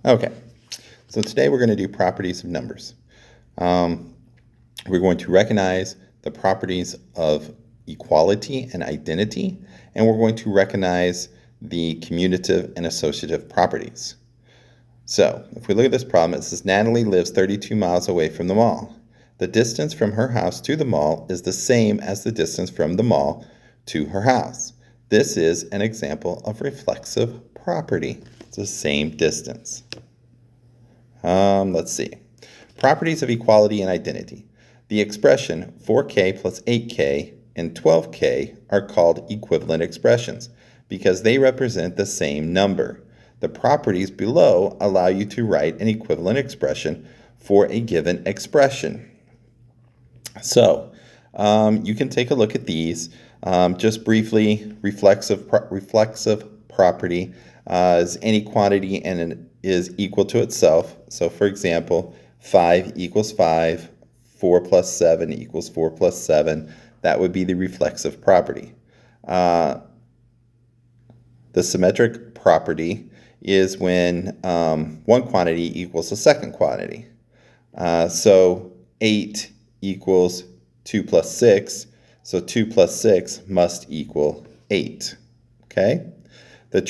Okay, so today we're going to do properties of numbers. We're going to recognize the properties of equality and identity, and we're going to recognize the commutative and associative properties. So, if we look at this problem, it says Natalie lives 32 miles away from the mall. The distance from her house to the mall is the same as the distance from the mall to her house. This is an example of reflexive property. It's the same distance. Let's see. Properties of equality and identity. The expression 4k plus 8k and 12k are called equivalent expressions because they represent the same number. The properties below allow you to write an equivalent expression for a given expression. So, you can take a look at these. Just briefly, reflexive property is any quantity and is equal to itself. So, for example, 5 equals 5, 4 plus 7 equals 4 plus 7. That would be the reflexive property. The symmetric property is when one quantity equals a second quantity. So 8 equals 2 plus 6, so 2 plus 6 must equal 8. Okay? The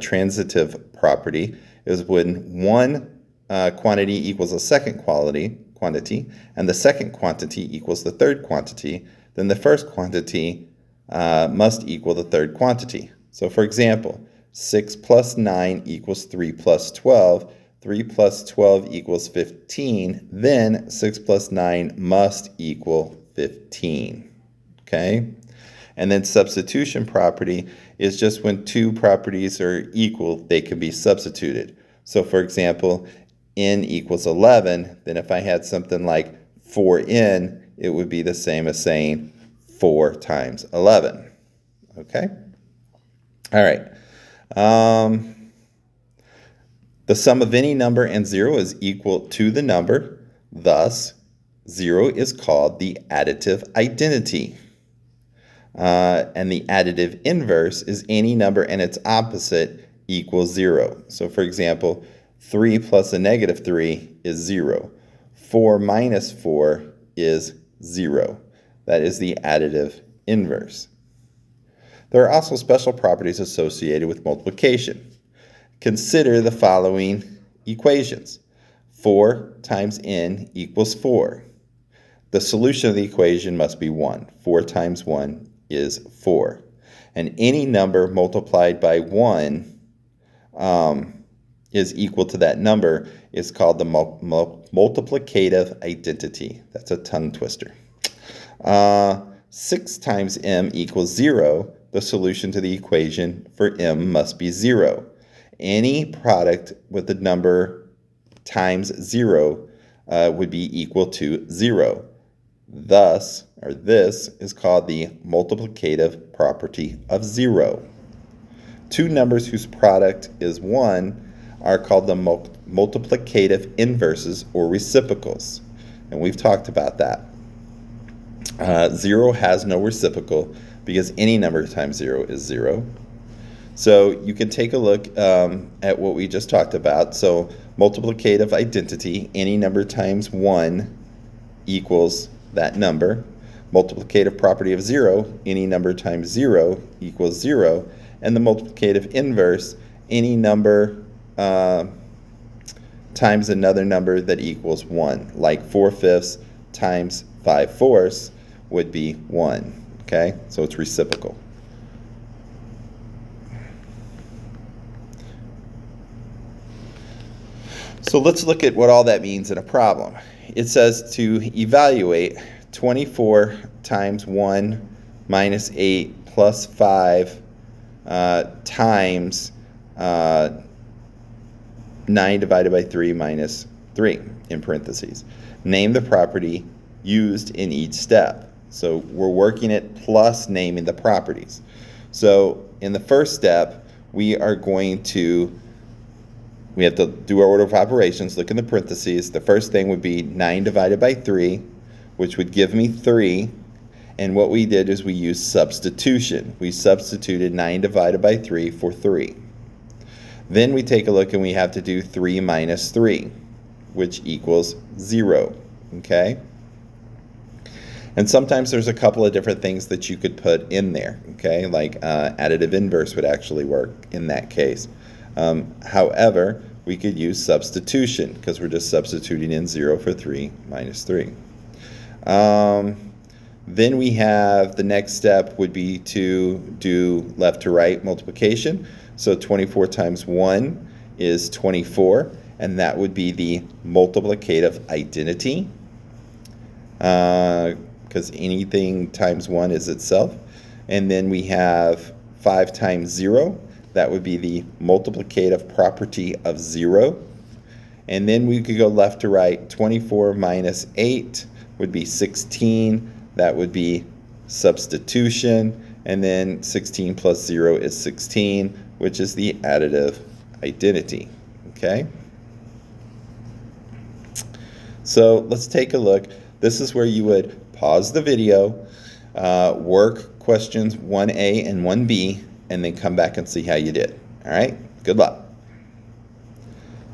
transitive property is when one quantity equals a second quantity, and the second quantity equals the third quantity, then the first quantity must equal the third quantity. So for example, 6 plus 9 equals 3 plus 12, 3 plus 12 equals 15, then 6 plus 9 must equal 15. Okay? And then substitution property is just when two properties are equal, they can be substituted. So for example, n equals 11, then if I had something like 4n, it would be the same as saying 4 times 11. Okay? All right. The sum of any number and 0 is equal to the number. Thus, 0 is called the additive identity. And the additive inverse is any number and its opposite equals 0. So for example, 3 plus a negative 3 is 0. 4 minus 4 is 0. That is the additive inverse. There are also special properties associated with multiplication. Consider the following equations. 4 times n equals 4. The solution of the equation must be 1. 4 times 1 is 4. And any number multiplied by 1 is equal to that number is called the multiplicative identity. That's a tongue twister. 6 times m equals 0. The solution to the equation for m must be 0. Any product with the number times 0 would be equal to 0. Thus, or this is called the multiplicative property of 0. Two numbers whose product is 1 are called the multiplicative inverses or reciprocals. And we've talked about that. 0 has no reciprocal because any number times 0 is 0. So you can take a look at what we just talked about. So multiplicative identity, any number times 1 equals that number. Multiplicative property of 0, any number times 0 equals 0. And the multiplicative inverse, any number times another number that equals 1. Like 4/5 times 5/4 would be 1. Okay, so it's reciprocal. So let's look at what all that means in a problem. It says to evaluate 24 times 1 minus 8 plus 5 times 9 divided by 3 minus 3 in parentheses. Name the property used in each step. So we're working it plus naming the properties. So in the first step, we have to do our order of operations, look in the parentheses. The first thing would be 9 divided by 3, which would give me 3. And what we did is we used substitution. We substituted 9 divided by 3 for 3. Then we take a look and we have to do 3 minus 3, which equals 0, okay? And sometimes there's a couple of different things that you could put in there, okay? Like additive inverse would actually work in that case. However, we could use substitution because we're just substituting in 0 for 3 minus 3. Then we have the next step would be to do left to right multiplication. So 24 times 1 is 24, and that would be the multiplicative identity, because anything times 1 is itself. And then we have 5 times 0. That would be the multiplicative property of 0. And then we could go left to right. 24 minus 8 would be 16. That would be substitution. And then 16 plus 0 is 16, which is the additive identity. Okay? So let's take a look. This is where you would pause the video, work questions 1A and 1B, and then come back and see how you did. All right? Good luck.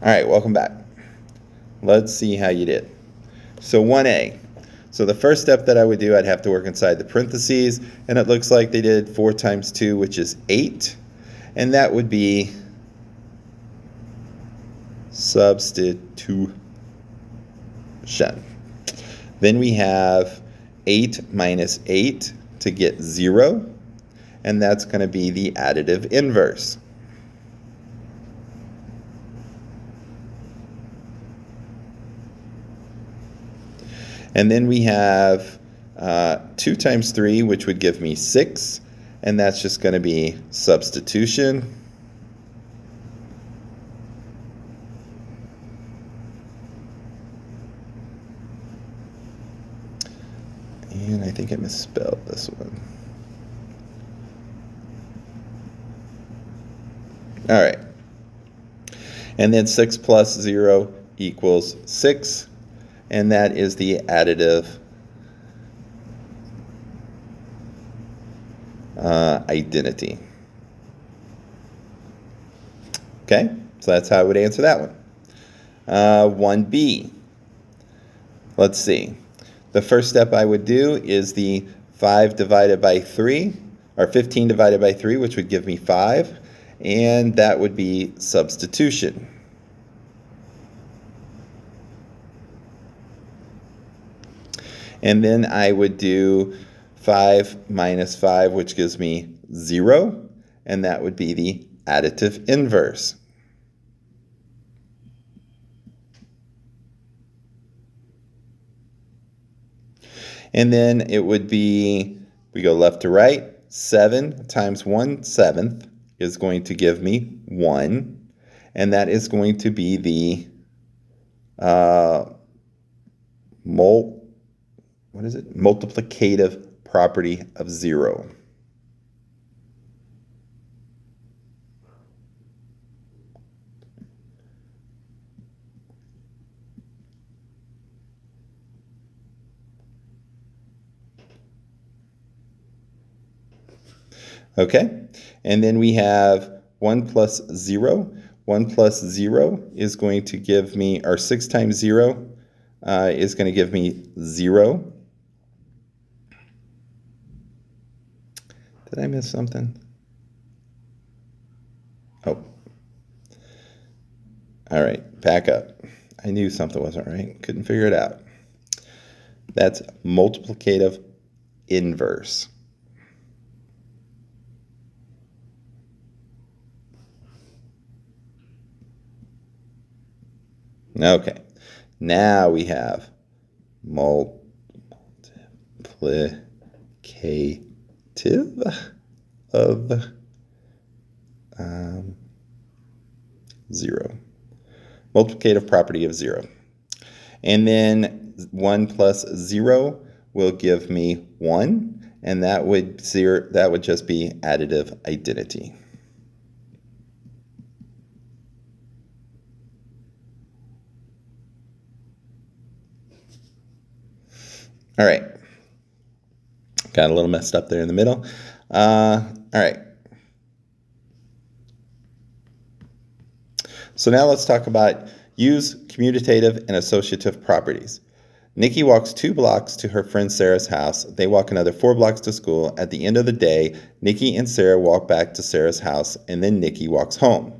All right, welcome back. Let's see how you did. So 1A. So the first step that I would do, I'd have to work inside the parentheses, and it looks like they did 4 times 2, which is 8, and that would be substitution. Then we have 8 minus 8 to get 0, and that's going to be the additive inverse. And then we have 2 times 3, which would give me 6, and that's just going to be substitution. And I think I misspelled this one. All right. And then 6 plus 0 equals 6. And that is the additive identity. Okay, so that's how I would answer that one. 1B. Let's see. The first step I would do is the 5 divided by 3, or 15 divided by 3, which would give me 5. And that would be substitution. And then I would do 5 minus 5, which gives me 0, and that would be the additive inverse. And then it would be, we go left to right, 7 times 1/7 is going to give me 1, and that is going to be the multiplicative property of 0. Okay, and then we have 1 plus 0. 1 plus 0 is going to give me, or 6 times 0 is going to give me 0. Did I miss something? Oh. All right, back up. I knew something wasn't right. Couldn't figure it out. That's multiplicative inverse. Okay, now we have multiplicative of 0. Multiplicative property of 0. And then 1 plus 0 will give me 1, and that would just be additive identity. All right. Got a little messed up there in the middle. All right. So now let's talk about use commutative and associative properties. Nikki walks 2 blocks to her friend Sarah's house. They walk another 4 blocks to school. At the end of the day, Nikki and Sarah walk back to Sarah's house, and then Nikki walks home.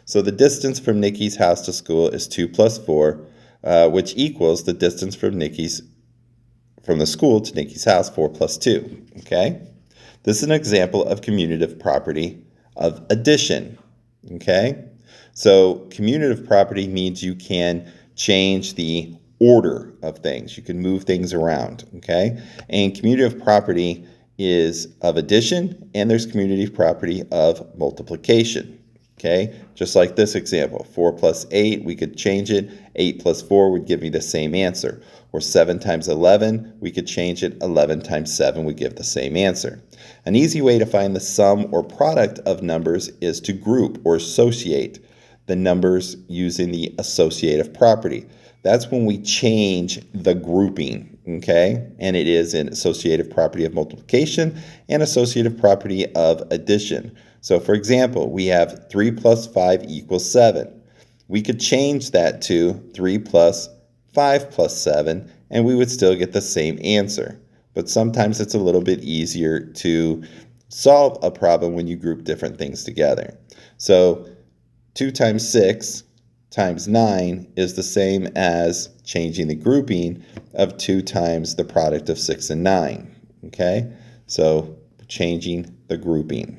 So the distance from Nikki's house to school is 2 plus 4, which equals the distance from the school to Nikki's house, 4 plus 2. Okay? This is an example of commutative property of addition. Okay? So commutative property means you can change the order of things. You can move things around, okay? And commutative property is of addition, and there's commutative property of multiplication, okay? Just like this example, 4 plus 8, we could change it. 8 plus 4 would give me the same answer. Or 7 times 11, we could change it. 11 times 7 would give the same answer. An easy way to find the sum or product of numbers is to group or associate the numbers using the associative property. That's when we change the grouping, okay? And it is an associative property of multiplication and associative property of addition. So for example, we have 3 plus 5 equals 7. We could change that to 3 plus 5 plus 7, and we would still get the same answer. But sometimes it's a little bit easier to solve a problem when you group different things together. So 2 times 6 times 9 is the same as changing the grouping of 2 times the product of 6 and 9. Okay? So changing the grouping.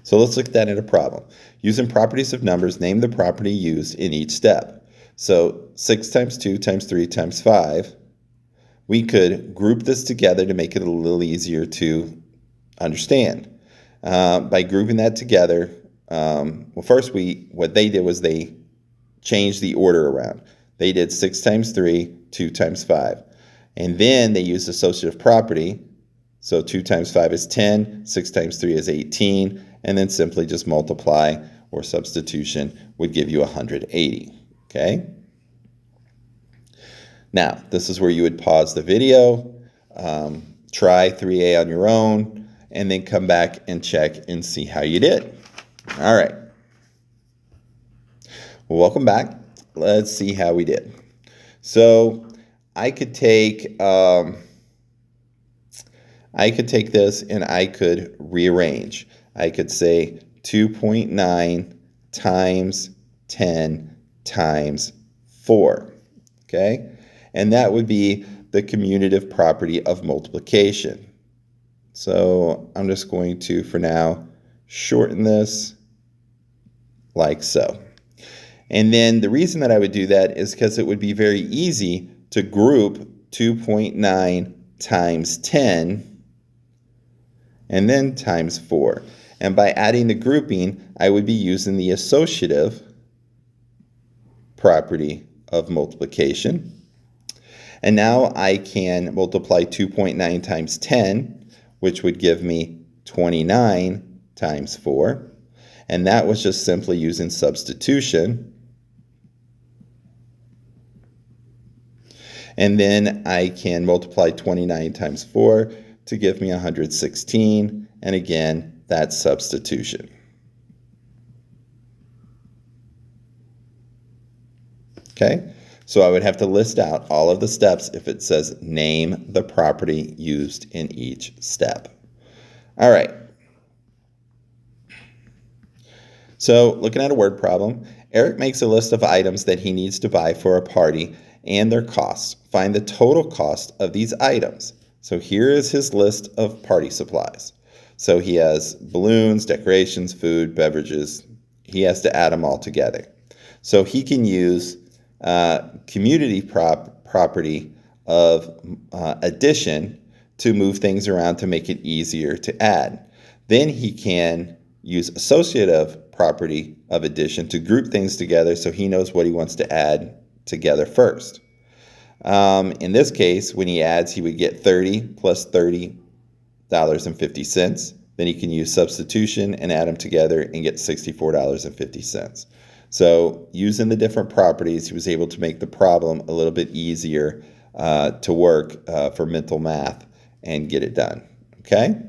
So let's look at that in a problem. Using properties of numbers, name the property used in each step. So 6 times 2 times 3 times 5. We could group this together to make it a little easier to understand. By grouping that together, first what they did was they changed the order around. They did 6 times 3, 2 times 5. And then they used associative property. So 2 times 5 is 10, 6 times 3 is 18, and then simply just multiply or substitution would give you 180. Okay? Now, this is where you would pause the video, try 3A on your own, and then come back and check and see how you did. All right. Well, welcome back. Let's see how we did. So I could take this and I could rearrange. I could say 2.9 times 10 times 4. Okay? And that would be the commutative property of multiplication. So I'm just going to, for now, shorten this like so. And then the reason that I would do that is because it would be very easy to group 2.9 times 10 and then times 4. And by adding the grouping, I would be using the associative property of multiplication. And now I can multiply 2.9 times 10, which would give me 29 times 4. And that was just simply using substitution. And then I can multiply 29 times 4 to give me 116. And again, that's substitution. Okay? So I would have to list out all of the steps if it says name the property used in each step. All right. So looking at a word problem, Eric makes a list of items that he needs to buy for a party and their costs. Find the total cost of these items. So here is his list of party supplies. So he has balloons, decorations, food, beverages. He has to add them all together. So he can use commutative property of addition to move things around to make it easier to add. Then he can use associative property of addition to group things together so he knows what he wants to add together first. In this case, when he adds, he would get 30 plus $30.50. Then he can use substitution and add them together and get $64.50. So using the different properties, he was able to make the problem a little bit easier to work for mental math and get it done. Okay?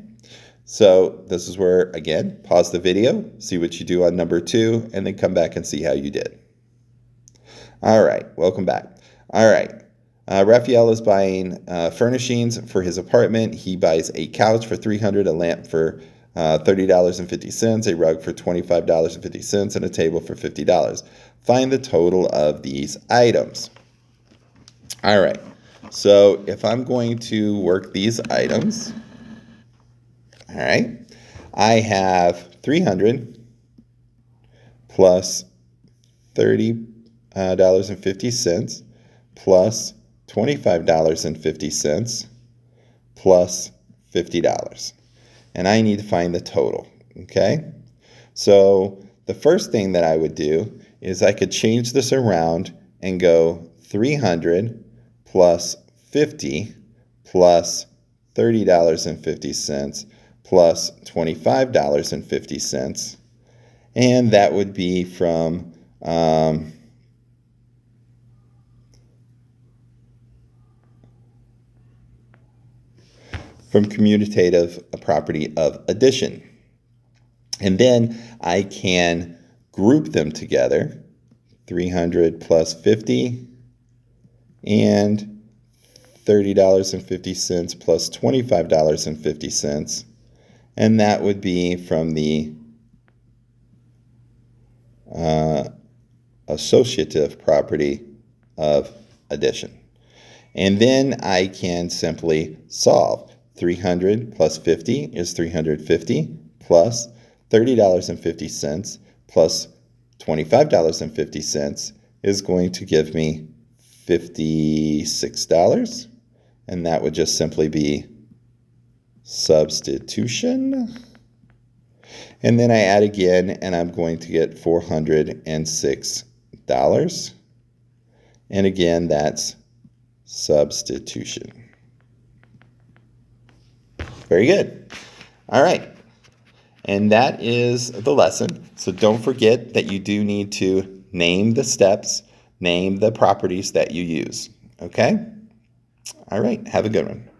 So this is where, again, pause the video, see what you do on number 2, and then come back and see how you did. All right, welcome back. All right, Raphael is buying furnishings for his apartment. He buys a couch for $300, a lamp for $30.50, a rug for $25.50, and a table for $50. Find the total of these items. All right, so if I'm going to work these items, all right, I have 300 plus $30.50 plus $25.50 plus $50. And I need to find the total, okay? So the first thing that I would do is I could change this around and go 300 plus 50 plus $30.50 plus $25.50, and that would be from commutative property of addition. And then I can group them together, 300 plus 50 and $30.50 plus $25.50, and that would be from the associative property of addition. And then I can simply solve. 300 plus 50 is 350 plus $30.50 plus $25.50 is going to give me $56. And that would just simply be substitution. And then I add again, and I'm going to get $406. And again, that's substitution. Very good. All right. And that is the lesson. So don't forget that you do need to name the steps, name the properties that you use. Okay? All right. Have a good one.